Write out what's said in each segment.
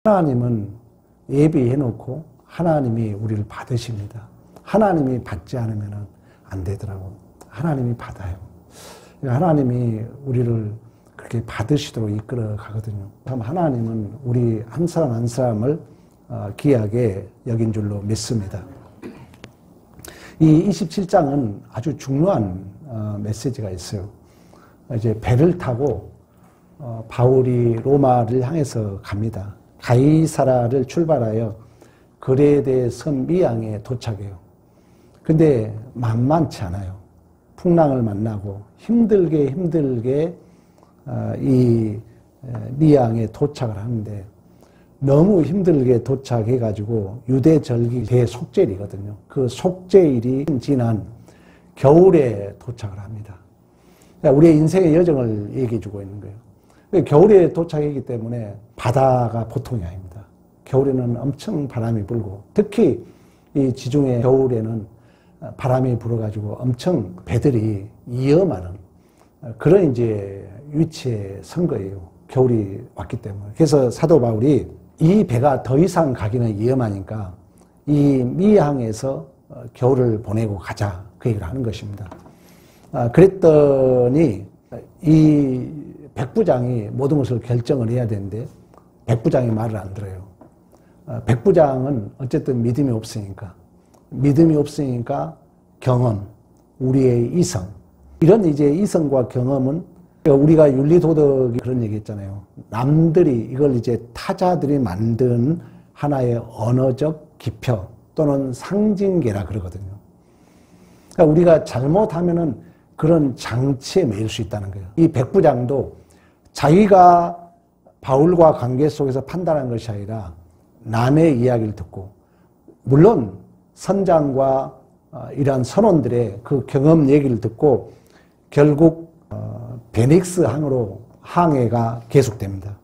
하나님은 예비해놓고 하나님이 우리를 받으십니다. 하나님이 받지 않으면 안 되더라고. 하나님이 받아요. 하나님이 우리를 그렇게 받으시도록 이끌어 가거든요. 참 하나님은 우리 한 사람 한 사람을 귀하게 여긴 줄로 믿습니다. 이 27장은 아주 중요한 메시지가 있어요. 이제 배를 타고 바울이 로마를 향해서 갑니다. 가이사라를 출발하여 그레데 섬 미양에 도착해요. 근데 만만치 않아요. 풍랑을 만나고 힘들게 이 미양에 도착을 하는데 너무 힘들게 도착해가지고 유대절기 대속죄일이거든요. 그 속죄일이 지난 겨울에 도착을 합니다. 우리의 인생의 여정을 얘기해주고 있는 거예요. 겨울에 도착했기 때문에 바다가 보통이 아닙니다. 겨울에는 엄청 바람이 불고 특히 이 지중해 겨울에는 바람이 불어가지고 엄청 배들이 위험하는 그런 이제 위치에 선 거예요. 겨울이 왔기 때문에. 그래서 사도 바울이 이 배가 더 이상 가기는 위험하니까 이 미항에서 겨울을 보내고 가자 그 얘기를 하는 것입니다. 그랬더니 이 백부장이 모든 것을 결정을 해야 되는데 백부장이 말을 안 들어요. 백부장은 어쨌든 믿음이 없으니까 경험, 우리의 이성 이런 이제 이성과 경험은 우리가 윤리도덕이 그런 얘기 했잖아요. 남들이 이걸 이제 타자들이 만든 하나의 언어적 기표 또는 상징계라 그러거든요. 그러니까 우리가 잘못하면은 그런 장치에 매일 수 있다는 거예요. 이 백부장도 자기가 바울과 관계 속에서 판단한 것이 아니라 남의 이야기를 듣고 물론 선장과 이러한 선원들의 그 경험 얘기를 듣고 결국 베닉스 항으로 항해가 계속됩니다.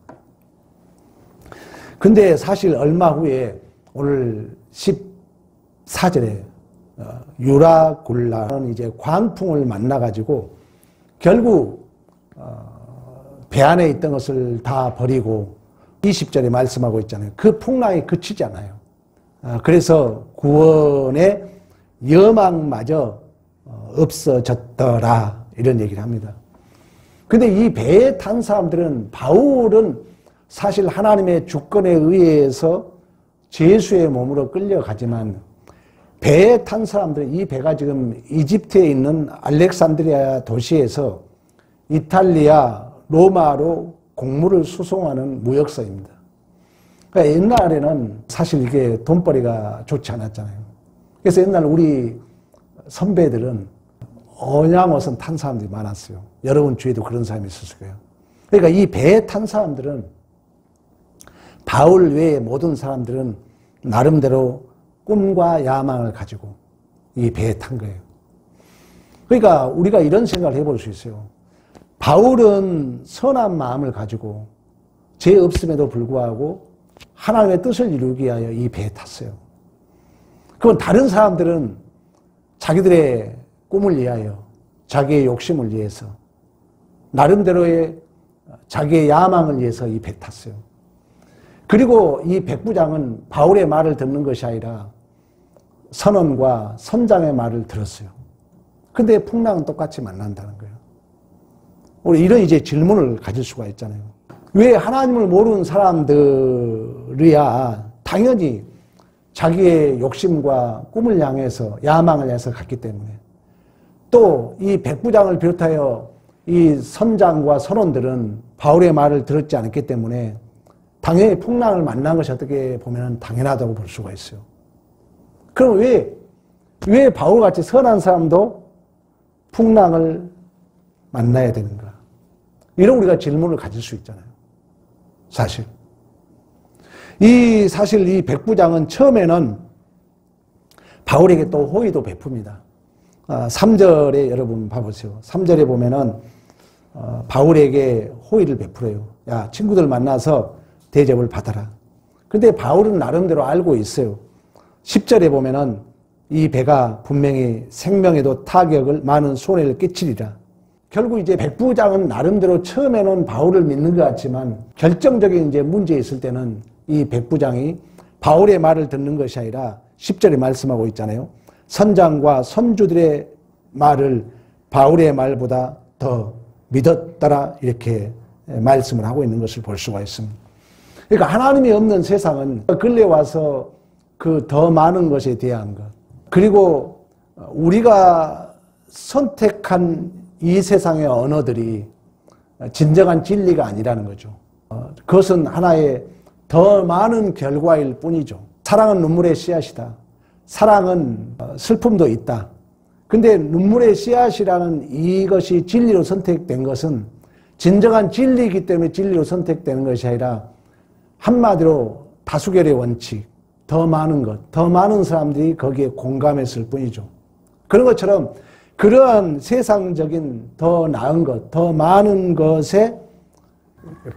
근데 사실 얼마 후에 오늘 14절에 유라굴라는 이제 광풍을 만나가지고 결국 배 안에 있던 것을 다 버리고 20절에 말씀하고 있잖아요. 그 풍랑이 그치지 않아요. 그래서 구원의 여망마저 없어졌더라 이런 얘기를 합니다. 근데 이 배에 탄 사람들은 바울은 사실 하나님의 주권에 의해서 죄수의 몸으로 끌려가지만 배에 탄 사람들은 이 배가 지금 이집트에 있는 알렉산드리아 도시에서 이탈리아, 로마로 곡물을 수송하는 무역선입니다. 그러니까 옛날에는 사실 이게 돈벌이가 좋지 않았잖아요. 그래서 옛날 우리 선배들은 언양어선 탄 사람들이 많았어요. 여러분 주위에도 그런 사람이 있었을 거예요. 그러니까 이 배에 탄 사람들은 바울 외의 모든 사람들은 나름대로 꿈과 야망을 가지고 이 배에 탄 거예요. 그러니까 우리가 이런 생각을 해볼 수 있어요. 바울은 선한 마음을 가지고 죄 없음에도 불구하고 하나님의 뜻을 이루기 위하여 이 배에 탔어요. 그건 다른 사람들은 자기들의 꿈을 위하여 자기의 욕심을 위해서 나름대로의 자기의 야망을 위해서 이 배에 탔어요. 그리고 이 백부장은 바울의 말을 듣는 것이 아니라 선원과 선장의 말을 들었어요. 근데 풍랑은 똑같이 만난다는 거예요. 우리 이런 이제 질문을 가질 수가 있잖아요. 왜 하나님을 모르는 사람들이야 당연히 자기의 욕심과 꿈을 향해서 야망을 향해서 갔기 때문에 또 이 백부장을 비롯하여 이 선장과 선원들은 바울의 말을 들었지 않았기 때문에 당연히 풍랑을 만난 것이 어떻게 보면 당연하다고 볼 수가 있어요. 그럼 왜 바울같이 선한 사람도 풍랑을 만나야 되는가? 이런 우리가 질문을 가질 수 있잖아요. 사실 이 백부장은 처음에는 바울에게 또 호의도 베풉니다. 3절에 여러분 봐보세요. 3절에 보면은 바울에게 호의를 베풀어요. 야, 친구들 만나서 대접을 받아라. 근데 바울은 나름대로 알고 있어요. 10절에 보면은 이 배가 분명히 생명에도 타격을 많은 손해를 끼치리라. 결국 이제 백부장은 나름대로 처음에는 바울을 믿는 것 같지만 결정적인 이제 문제 있을 때는 이 백부장이 바울의 말을 듣는 것이 아니라 10절에 말씀하고 있잖아요. 선장과 선주들의 말을 바울의 말보다 더 믿었더라 이렇게 말씀을 하고 있는 것을 볼 수가 있습니다. 그러니까 하나님이 없는 세상은 근래 와서 그 더 많은 것에 대한 것, 그리고 우리가 선택한 이 세상의 언어들이 진정한 진리가 아니라는 거죠. 그것은 하나의 더 많은 결과일 뿐이죠. 사랑은 눈물의 씨앗이다. 사랑은 슬픔도 있다. 근데 눈물의 씨앗이라는 이것이 진리로 선택된 것은 진정한 진리이기 때문에 진리로 선택되는 것이 아니라 한마디로 다수결의 원칙, 더 많은 것, 더 많은 사람들이 거기에 공감했을 뿐이죠. 그런 것처럼 그러한 세상적인 더 나은 것, 더 많은 것에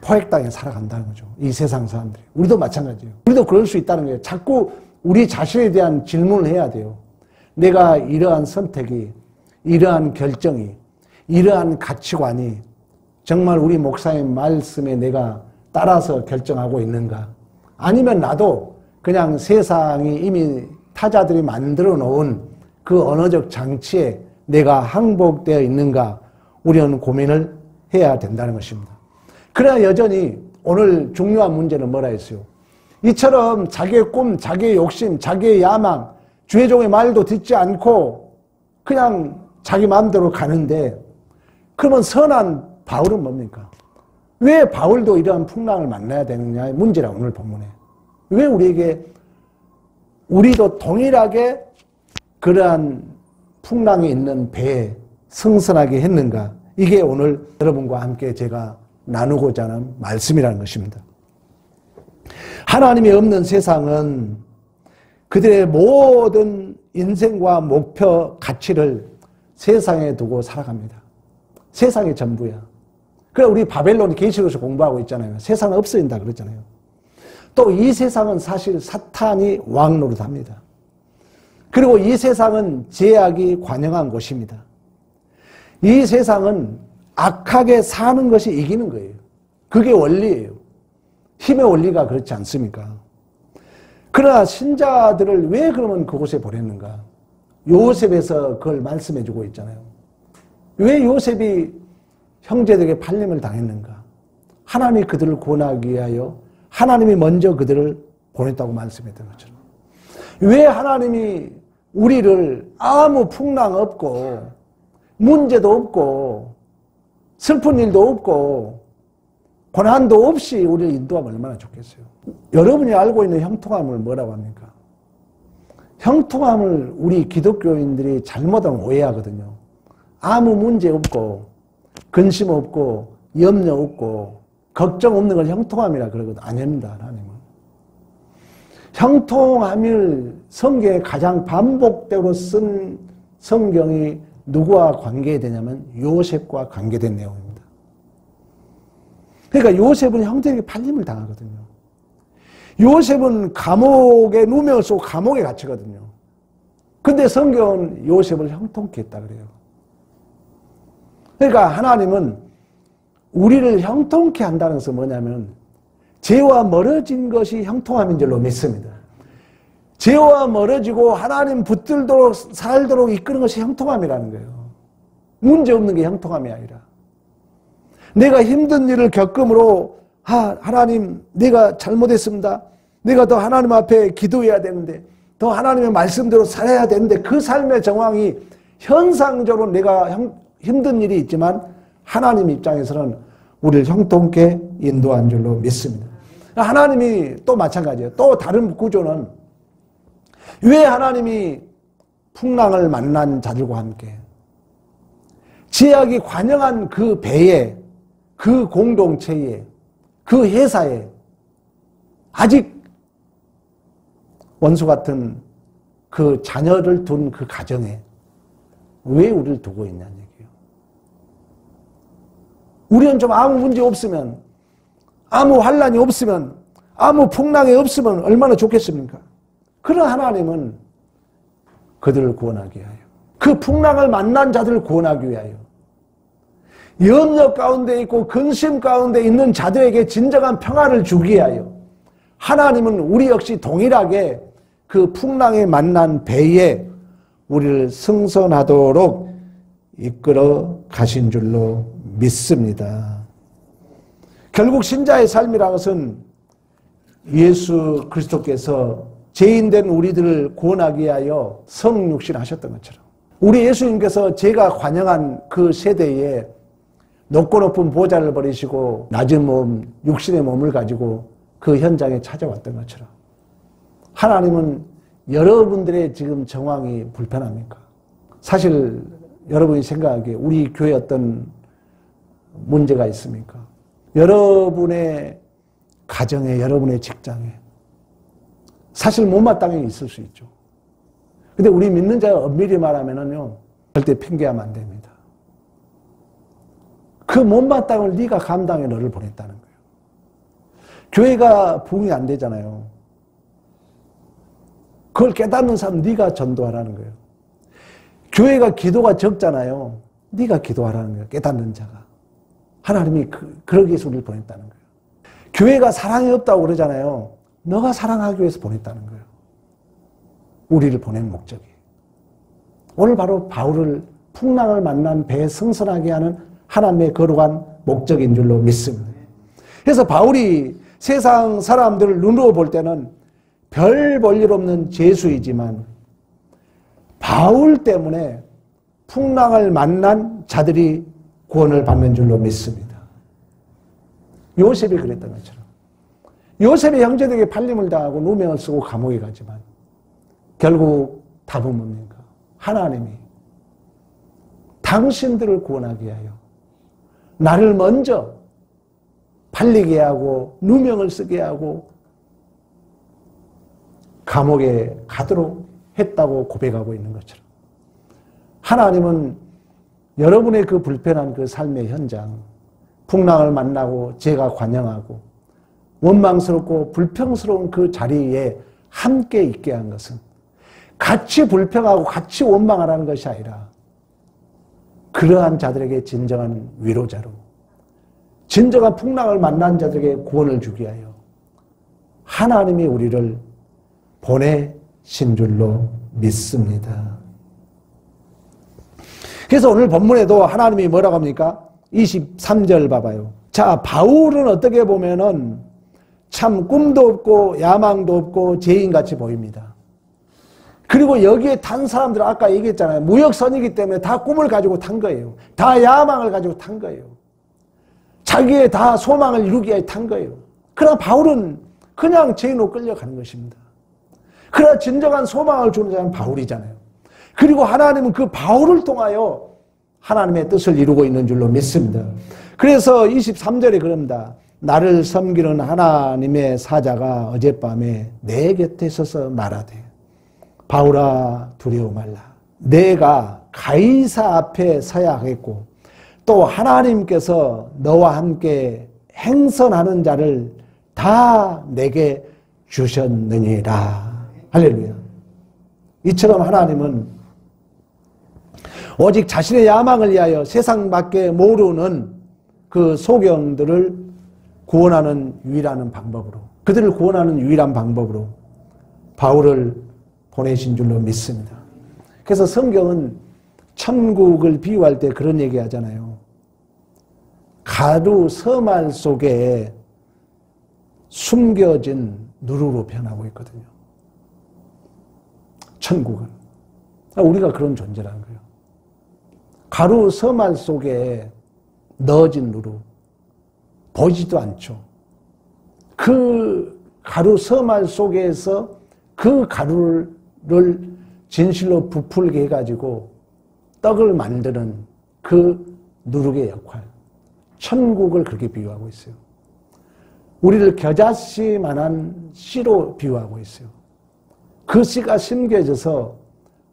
포획당해 살아간다는 거죠. 이 세상 사람들이. 우리도 마찬가지예요. 우리도 그럴 수 있다는 거예요. 자꾸 우리 자신에 대한 질문을 해야 돼요. 내가 이러한 선택이, 이러한 결정이, 이러한 가치관이 정말 우리 목사님 말씀에 내가 따라서 결정하고 있는가? 아니면 나도 그냥 세상이 이미 타자들이 만들어 놓은 그 언어적 장치에 내가 항복되어 있는가? 우리는 고민을 해야 된다는 것입니다. 그러나 여전히 오늘 중요한 문제는 뭐라 했어요? 이처럼 자기의 꿈, 자기의 욕심, 자기의 야망, 주의 종의 말도 듣지 않고 그냥 자기 마음대로 가는데, 그러면 선한 바울은 뭡니까? 왜 바울도 이러한 풍랑을 만나야 되느냐의 문제라 오늘 본문에. 왜 우리도 동일하게 그러한 풍랑이 있는 배에 승선하게 했는가? 이게 오늘 여러분과 함께 제가 나누고자 하는 말씀이라는 것입니다. 하나님이 없는 세상은 그들의 모든 인생과 목표, 가치를 세상에 두고 살아갑니다. 세상이 전부야. 그래 우리 바벨론 계시록에서 공부하고 있잖아요. 세상은 없어진다 그러잖아요. 또 이 세상은 사실 사탄이 왕노릇합니다. 그리고 이 세상은 죄악이 관영한 곳입니다. 이 세상은 악하게 사는 것이 이기는 거예요. 그게 원리예요. 힘의 원리가 그렇지 않습니까? 그러나 신자들을 왜 그러면 그곳에 보냈는가? 요셉에서 그걸 말씀해 주고 있잖아요. 왜 요셉이 형제들에게 팔림을 당했는가? 하나님이 그들을 구원하기 위하여 하나님이 먼저 그들을 보냈다고 말씀했던 것처럼. 왜 하나님이 우리를 아무 풍랑 없고 문제도 없고 슬픈 일도 없고 고난도 없이 우리를 인도하면 얼마나 좋겠어요. 여러분이 알고 있는 형통함을 뭐라고 합니까? 형통함을 우리 기독교인들이 잘못하면 오해하거든요. 아무 문제 없고 근심 없고 염려 없고 걱정 없는 걸 형통함이라 그러거든. 아닙니다. 하나님은. 형통함을 성경에 가장 반복적으로 쓴 성경이 누구와 관계되냐면 요셉과 관계된 내용입니다. 그러니까 요셉은 형들에게 팔림을 당하거든요. 요셉은 감옥에 누명을 쓰고 감옥에 갇히거든요. 근데 성경은 요셉을 형통케 했다 그래요. 그러니까 하나님은 우리를 형통케 한다는 것은 뭐냐면 죄와 멀어진 것이 형통함인 줄로 믿습니다. 죄와 멀어지고 하나님 붙들도록 살도록 이끄는 것이 형통함이라는 거예요. 문제 없는 게 형통함이 아니라, 내가 힘든 일을 겪음으로 하나님 내가 잘못했습니다. 내가 더 하나님 앞에 기도해야 되는데, 더 하나님의 말씀대로 살아야 되는데, 그 삶의 정황이 현상적으로 내가 힘든 일이 있지만 하나님 입장에서는 우리를 형통케 인도한 줄로 믿습니다. 하나님이 또 마찬가지예요. 또 다른 구조는, 왜 하나님이 풍랑을 만난 자들과 함께 죄악이 관영한 그 배에, 그 공동체에, 그 회사에, 아직 원수 같은 그 자녀를 둔 그 가정에 왜 우리를 두고 있냐는 얘기예요. 우리는 좀 아무 문제 없으면, 아무 환란이 없으면, 아무 풍랑이 없으면 얼마나 좋겠습니까? 그러나 하나님은 그들을 구원하기 위하여, 그 풍랑을 만난 자들을 구원하기 위하여, 염려 가운데 있고 근심 가운데 있는 자들에게 진정한 평화를 주기 위하여, 하나님은 우리 역시 동일하게 그 풍랑에 만난 배에 우리를 승선하도록 이끌어 가신 줄로 믿습니다. 결국 신자의 삶이라는 것은 예수 그리스도께서 죄인된 우리들을 구원하기 위하여 성육신하셨던 것처럼 우리 예수님께서 제가 관영한 그 세대에 높고 높은 보좌를 버리시고 낮은 몸, 육신의 몸을 가지고 그 현장에 찾아왔던 것처럼 하나님은 여러분들의 지금 정황이 불편합니까? 사실 여러분이 생각하기에 우리 교회에 어떤 문제가 있습니까? 여러분의 가정에, 여러분의 직장에 사실 못마땅히 있을 수 있죠. 근데 우리 믿는 자가 엄밀히 말하면은요, 절대 핑계하면 안 됩니다. 그 못마땅을 네가 감당해 너를 보냈다는 거예요. 교회가 부흥이 안 되잖아요. 그걸 깨닫는 사람 네가 전도하라는 거예요. 교회가 기도가 적잖아요. 네가 기도하라는 거예요. 깨닫는 자가. 하나님이 그러기 위해서 우리를 보냈다는 거예요. 교회가 사랑이 없다고 그러잖아요. 너가 사랑하기 위해서 보냈다는 거예요. 우리를 보낸 목적이. 오늘 바로 바울을 풍랑을 만난 배에 승선하게 하는 하나님의 거룩한 목적인 줄로 믿습니다. 그래서 바울이 세상 사람들을 눈으로 볼 때는 별 볼 일 없는 죄수이지만 바울 때문에 풍랑을 만난 자들이 구원을 받는 줄로 믿습니다. 요셉이 그랬던 것처럼 요셉의 형제들에게 팔림을 당하고 누명을 쓰고 감옥에 가지만 결국 답은 뭡니까? 하나님이 당신들을 구원하기 위하여 나를 먼저 팔리게 하고 누명을 쓰게 하고 감옥에 가도록 했다고 고백하고 있는 것처럼 하나님은 여러분의 그 불편한 그 삶의 현장, 풍랑을 만나고 죄가 관영하고 원망스럽고 불평스러운 그 자리에 함께 있게 한 것은 같이 불평하고 같이 원망하라는 것이 아니라 그러한 자들에게 진정한 위로자로 진정한 풍랑을 만난 자들에게 구원을 주기 위하여 하나님이 우리를 보내신 줄로 믿습니다. 그래서 오늘 본문에도 하나님이 뭐라고 합니까? 23절 봐봐요. 자, 바울은 어떻게 보면은 참 꿈도 없고 야망도 없고 죄인같이 보입니다. 그리고 여기에 탄 사람들은 아까 얘기했잖아요. 무역선이기 때문에 다 꿈을 가지고 탄 거예요. 다 야망을 가지고 탄 거예요. 자기의 다 소망을 이루기 위해 탄 거예요. 그러나 바울은 그냥 죄인으로 끌려가는 것입니다. 그러나 진정한 소망을 주는 자는 바울이잖아요. 그리고 하나님은 그 바울을 통하여 하나님의 뜻을 이루고 있는 줄로 믿습니다. 그래서 23절에 그럽니다. 나를 섬기는 하나님의 사자가 어젯밤에 내 곁에 서서 말하되 바울아 두려워 말라. 내가 가이사 앞에 서야 하겠고 또 하나님께서 너와 함께 행선하는 자를 다 내게 주셨느니라. 할렐루야. 이처럼 하나님은 오직 자신의 야망을 위하여 세상밖에 모르는 그 소경들을 구원하는 유일한 방법으로, 그들을 구원하는 유일한 방법으로 바울을 보내신 줄로 믿습니다. 그래서 성경은 천국을 비유할 때 그런 얘기 하잖아요. 가루 서말 속에 숨겨진 누루로 표현하고 있거든요. 천국은. 우리가 그런 존재라는 거예요. 가루 서말 속에 넣어진 누루. 보이지도 않죠. 그 가루 서말 속에서 그 가루를 진실로 부풀게 해가지고 떡을 만드는 그 누룩의 역할. 천국을 그렇게 비유하고 있어요. 우리를 겨자씨만한 씨로 비유하고 있어요. 그 씨가 심겨져서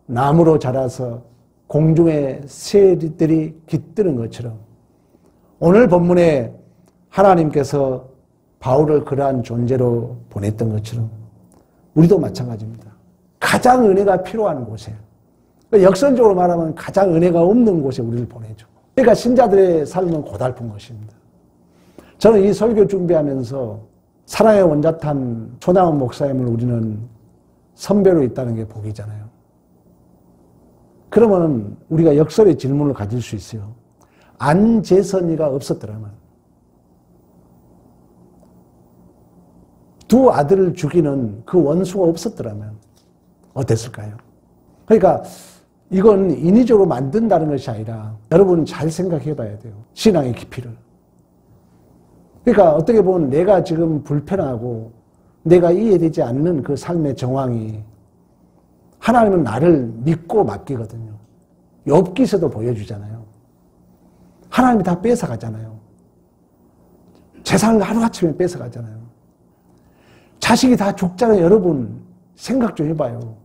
나무로 자라서 공중의 새들이 깃드는 것처럼 오늘 본문에 하나님께서 바울을 그러한 존재로 보냈던 것처럼 우리도 마찬가지입니다. 가장 은혜가 필요한 곳에, 역설적으로 말하면 가장 은혜가 없는 곳에 우리를 보내죠. 그러니까 신자들의 삶은 고달픈 것입니다. 저는 이 설교 준비하면서 사랑의 원자탄 손양원 목사님을 우리는 선배로 있다는 게 복이잖아요. 그러면 우리가 역설의 질문을 가질 수 있어요. 안재선이가 없었더라면, 두 아들을 죽이는 그 원수가 없었더라면 어땠을까요? 그러니까 이건 인위적으로 만든다는 것이 아니라 여러분 잘 생각해 봐야 돼요. 신앙의 깊이를. 그러니까 어떻게 보면 내가 지금 불편하고 내가 이해되지 않는 그 삶의 정황이 하나님은 나를 믿고 맡기거든요. 욥기서도 보여주잖아요. 하나님이 다 뺏어가잖아요. 재산을 하루아침에 뺏어가잖아요. 자식이 다 죽잖아요. 여러분 생각 좀 해봐요.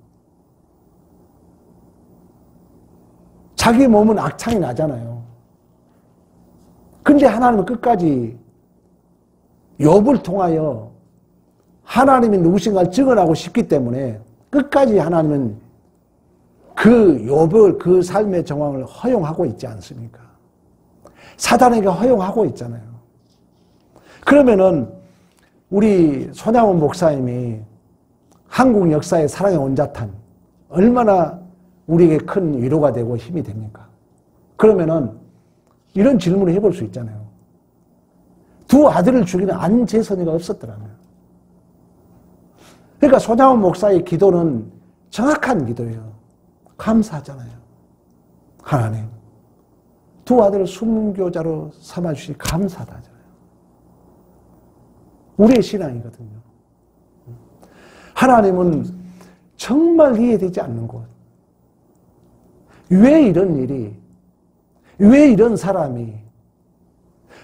자기 몸은 악창이 나잖아요. 근데 하나님은 끝까지 욥을 통하여 하나님이 누구신가를 증언하고 싶기 때문에 끝까지 하나님은 그 욥을, 그 삶의 정황을 허용하고 있지 않습니까? 사단에게 허용하고 있잖아요. 그러면은 우리 손양원 목사님이 한국 역사의 사랑의 원자탄 얼마나 우리에게 큰 위로가 되고 힘이 됩니까? 그러면은 이런 질문을 해볼 수 있잖아요. 두 아들을 죽이는 안재선이가 없었더라면. 그러니까 손양원 목사의 기도는 정확한 기도예요. 감사하잖아요. 하나님, 두 아들을 순교자로 삼아주시니 감사하다 하잖아요. 우리의 신앙이거든요. 하나님은 정말 이해되지 않는 것. 왜 이런 일이, 왜 이런 사람이,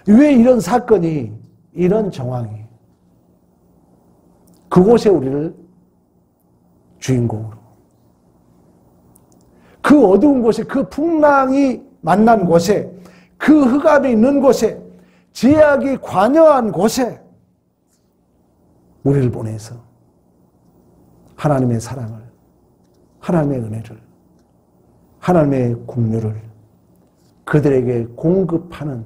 왜 이런 사건이, 이런 정황이 그곳에 우리를 주인공으로, 그 어두운 곳에, 그 풍랑이 만난 곳에, 그 흑암이 있는 곳에, 제약이 관여한 곳에 우리를 보내서 하나님의 사랑을, 하나님의 은혜를, 하나님의 긍휼을 그들에게 공급하는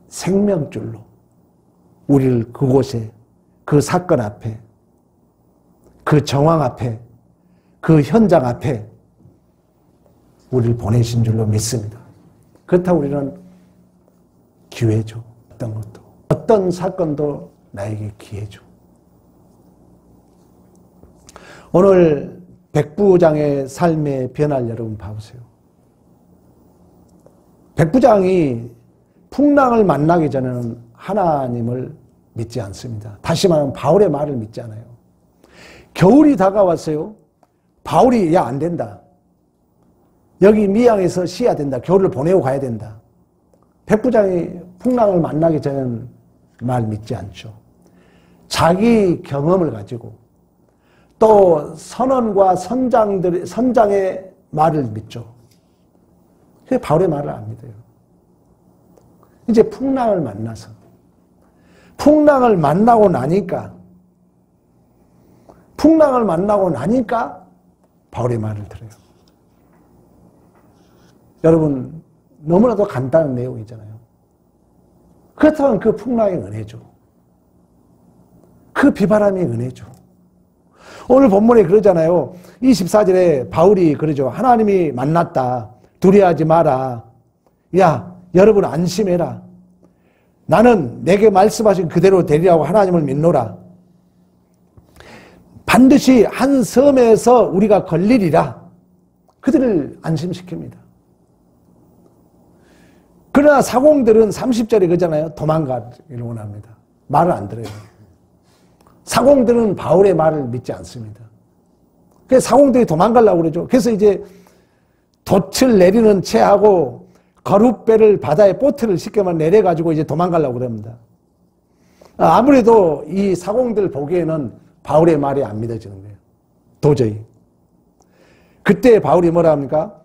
생명줄로 우리를 그곳에, 그 사건 앞에, 그 정황 앞에, 그 현장 앞에 우리를 보내신 줄로 믿습니다. 그렇다고 우리는 기회죠. 어떤 것도. 어떤 사건도 나에게 기회죠. 오늘 백부장의 삶의 변화를 여러분 봐보세요. 백부장이 풍랑을 만나기 전에는 하나님을 믿지 않습니다. 다시 말하면 바울의 말을 믿지 않아요. 겨울이 다가왔어요. 바울이 야, 안 된다. 여기 미양에서 쉬어야 된다. 겨울을 보내고 가야 된다. 백부장이 풍랑을 만나기 전에는 말 믿지 않죠. 자기 경험을 가지고 또 선원과 선장의 말을 믿죠. 그래서 바울의 말을 안 믿어요. 이제 풍랑을 만나서, 풍랑을 만나고 나니까 바울의 말을 들어요. 여러분, 너무나도 간단한 내용이잖아요. 그렇다면 그 풍랑의 은혜죠. 그 비바람의 은혜죠. 오늘 본문에 그러잖아요. 24절에 바울이 그러죠. 하나님이 만났다. 두려워하지 마라. 야, 여러분 안심해라. 나는 내게 말씀하신 그대로 되리라고 하나님을 믿노라. 반드시 한 섬에서 우리가 걸리리라. 그들을 안심시킵니다. 그러나 사공들은 30절에 그러잖아요. 도망가기를 원합니다. 말을 안 들어요. 사공들은 바울의 말을 믿지 않습니다. 그래서 사공들이 도망가려고 그러죠. 그래서 이제 돛을 내리는 채하고 거룻배를 바다에 보트를 쉽게만 내려가지고 이제 도망가려고 그럽니다. 아무래도 이 사공들 보기에는 바울의 말이 안 믿어지는 거예요. 도저히. 그때 바울이 뭐라 합니까?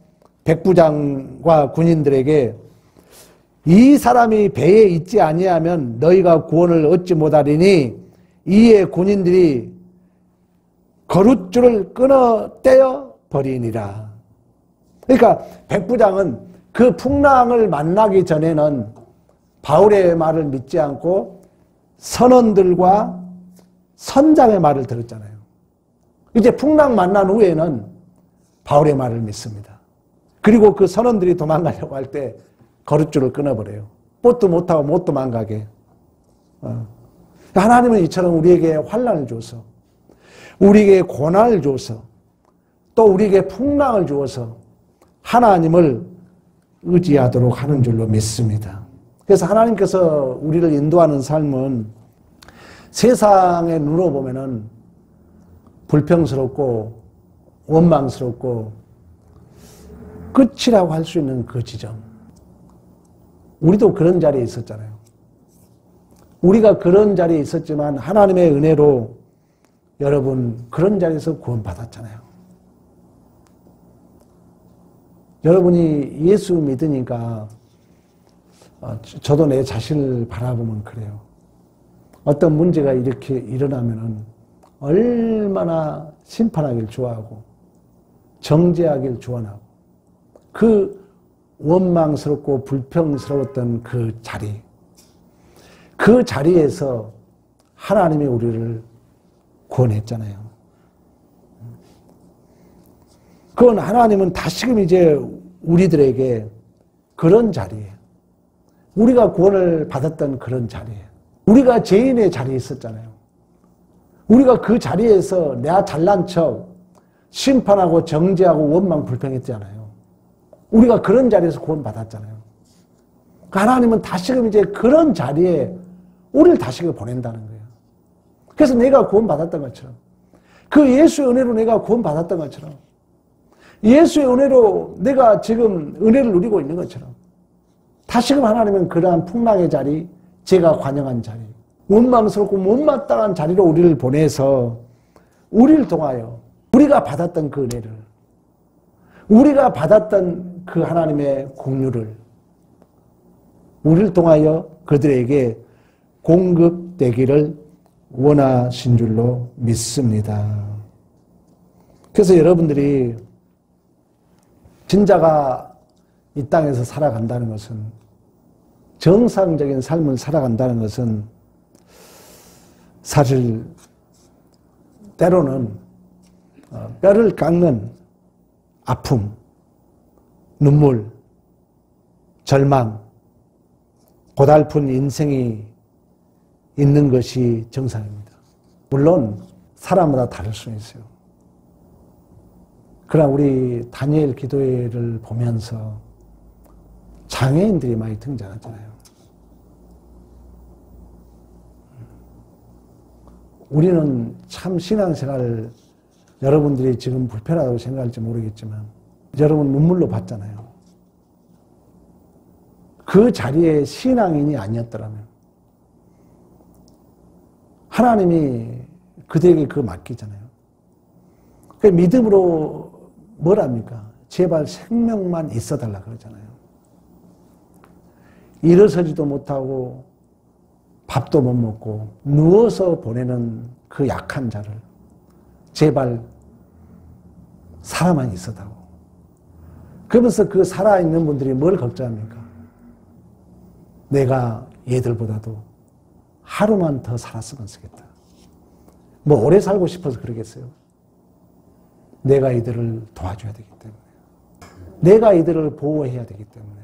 백부장과 군인들에게 이 사람이 배에 있지 아니하면 너희가 구원을 얻지 못하리니 이에 군인들이 거룻줄을 끊어 떼어 버리니라. 그러니까 백부장은 그 풍랑을 만나기 전에는 바울의 말을 믿지 않고 선원들과 선장의 말을 들었잖아요. 이제 풍랑 만난 후에는 바울의 말을 믿습니다. 그리고 그 선원들이 도망가려고 할 때 거룻줄을 끊어버려요. 보트 못 타고 못 도망가게. 하나님은 이처럼 우리에게 환난을 줘서, 우리에게 고난을 줘서, 또 우리에게 풍랑을 주어서 하나님을 의지하도록 하는 줄로 믿습니다. 그래서 하나님께서 우리를 인도하는 삶은 세상의 눈으로 보면은 불평스럽고 원망스럽고 끝이라고 할 수 있는 그 지점. 우리도 그런 자리에 있었잖아요. 우리가 그런 자리에 있었지만 하나님의 은혜로 여러분 그런 자리에서 구원받았잖아요. 여러분이 예수 믿으니까 저도 내 자신을 바라보면 그래요. 어떤 문제가 이렇게 일어나면은 얼마나 심판하길 좋아하고 정죄하길 좋아하고 그 원망스럽고 불평스러웠던 그 자리에서 하나님이 우리를 구원했잖아요. 그건 하나님은 다시금 이제 우리들에게 그런 자리에, 우리가 구원을 받았던 그런 자리에, 우리가 죄인의 자리에 있었잖아요. 우리가 그 자리에서 내가 잘난 척 심판하고 정죄하고 원망 불평했잖아요. 우리가 그런 자리에서 구원받았잖아요. 하나님은 다시금 이제 그런 자리에 우리를 다시금 보낸다는 거예요. 그래서 내가 구원받았던 것처럼, 그 예수의 은혜로 내가 구원받았던 것처럼, 예수의 은혜로 내가 지금 은혜를 누리고 있는 것처럼 다시금 하나님은 그러한 풍랑의 자리, 제가 관영한 자리, 원망스럽고 못마땅한 자리로 우리를 보내서 우리를 통하여 우리가 받았던 그 은혜를, 우리가 받았던 그 하나님의 공유를 우리를 통하여 그들에게 공급되기를 원하신 줄로 믿습니다. 그래서 여러분들이 진짜가 이 땅에서 살아간다는 것은, 정상적인 삶을 살아간다는 것은 사실 때로는 뼈를 깎는 아픔, 눈물, 절망, 고달픈 인생이 있는 것이 정상입니다. 물론 사람마다 다를 수 있어요. 그러나 우리 다니엘 기도회를 보면서 장애인들이 많이 등장하잖아요. 우리는 참 신앙생활을 여러분들이 지금 불편하다고 생각할지 모르겠지만 여러분 눈물로 봤잖아요. 그 자리에 신앙인이 아니었더라면 하나님이 그들에게 그거 맡기잖아요. 그 믿음으로 뭘 합니까? 제발 생명만 있어달라 그러잖아요. 일어서지도 못하고 밥도 못 먹고 누워서 보내는 그 약한 자를 제발 살아만 있어다오. 그러면서 그 살아있는 분들이 뭘 걱정합니까? 내가 얘들보다도 하루만 더 살았으면 좋겠다. 뭐 오래 살고 싶어서 그러겠어요? 내가 이들을 도와줘야 되기 때문에, 내가 이들을 보호해야 되기 때문에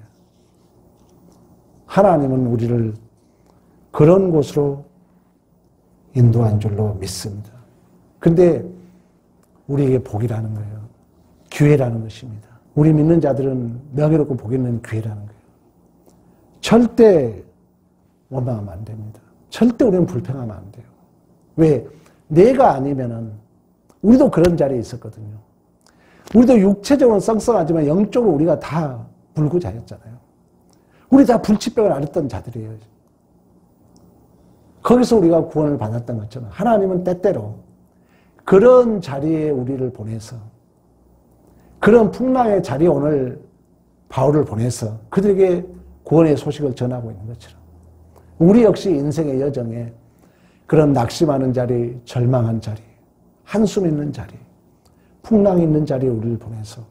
하나님은 우리를 그런 곳으로 인도한 줄로 믿습니다. 근데 우리에게 복이라는 거예요. 기회라는 것입니다. 우리 믿는 자들은 명예롭고 복 있는 기회라는 거예요. 절대 원망하면 안 됩니다. 절대 우리는 불평하면 안 돼요. 왜? 내가 아니면은 우리도 그런 자리에 있었거든요. 우리도 육체적으로는 썽썽하지만 영적으로 우리가 다 불구자였잖아요. 우리 다 불치병을 앓았던 자들이에요. 거기서 우리가 구원을 받았던 것처럼 하나님은 때때로 그런 자리에 우리를 보내서, 그런 풍랑의 자리에 오늘 바울을 보내서 그들에게 구원의 소식을 전하고 있는 것처럼 우리 역시 인생의 여정에 그런 낙심하는 자리, 절망한 자리, 한숨 있는 자리, 풍랑 있는 자리에 우리를 보내서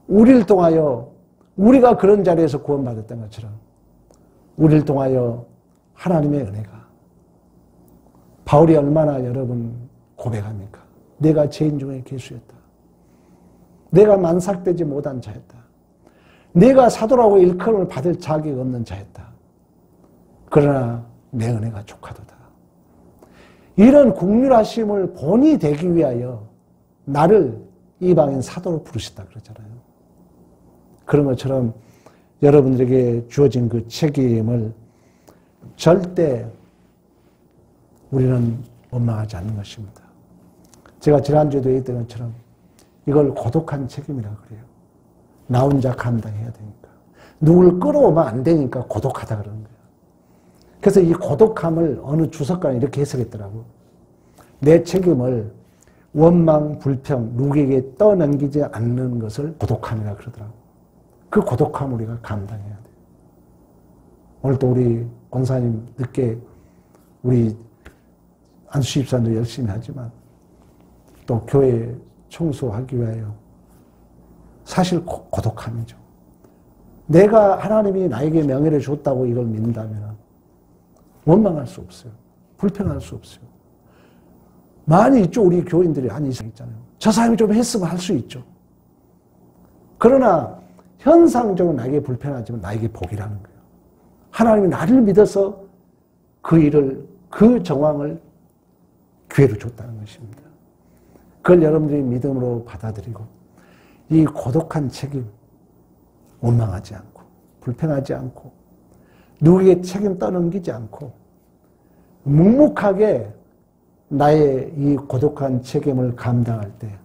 우리를 통하여 우리가 그런 자리에서 구원받았던 것처럼 우리를 통하여 하나님의 은혜가, 바울이 얼마나 여러분 고백합니까? 내가 죄인 중에 괴수였다. 내가 만삭되지 못한 자였다. 내가 사도라고 일컬음을 받을 자격이 없는 자였다. 그러나 내 은혜가 족하도다. 이런 국률하심을 본이 되기 위하여 나를 이방인 사도로 부르셨다 그러잖아요. 그런 것처럼 여러분들에게 주어진 그 책임을 절대 우리는 원망하지 않는 것입니다. 제가 지난주에도 얘기했던 것처럼 이걸 고독한 책임이라고 그래요. 나 혼자 감당해야 되니까. 누굴 끌어오면 안 되니까 고독하다 그러는 거예요. 그래서 이 고독함을 어느 주석가는 이렇게 해석했더라고. 내 책임을 원망, 불평, 누구에게 떠넘기지 않는 것을 고독함이라 그러더라고. 그 고독함을 우리가 감당해야 돼요. 오늘 또 우리 권사님 늦게 우리 안수 집사도 열심히 하지만 또 교회 청소하기 위하여 사실 고독함이죠. 내가 하나님이 나에게 명예를 줬다고 이걸 믿는다면 원망할 수 없어요. 불평할 수 없어요. 많이 있죠. 우리 교인들이 한 이상 있잖아요. 저 사람이 좀 했으면 할 수 있죠. 그러나 현상적으로 나에게 불편하지만 나에게 복이라는 거예요. 하나님이 나를 믿어서 그 일을, 그 정황을 기회로 줬다는 것입니다. 그걸 여러분들이 믿음으로 받아들이고 이 고독한 책임 원망하지 않고 불평하지 않고 누구에게 책임 떠넘기지 않고 묵묵하게 나의 이 고독한 책임을 감당할 때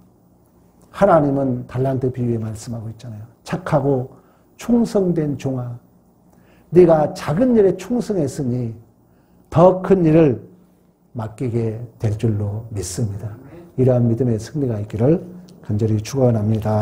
하나님은 달란트 비유에 말씀하고 있잖아요. 착하고 충성된 종아, 네가 작은 일에 충성했으니 더 큰 일을 맡기게 될 줄로 믿습니다. 이러한 믿음의 승리가 있기를 간절히 축원합니다.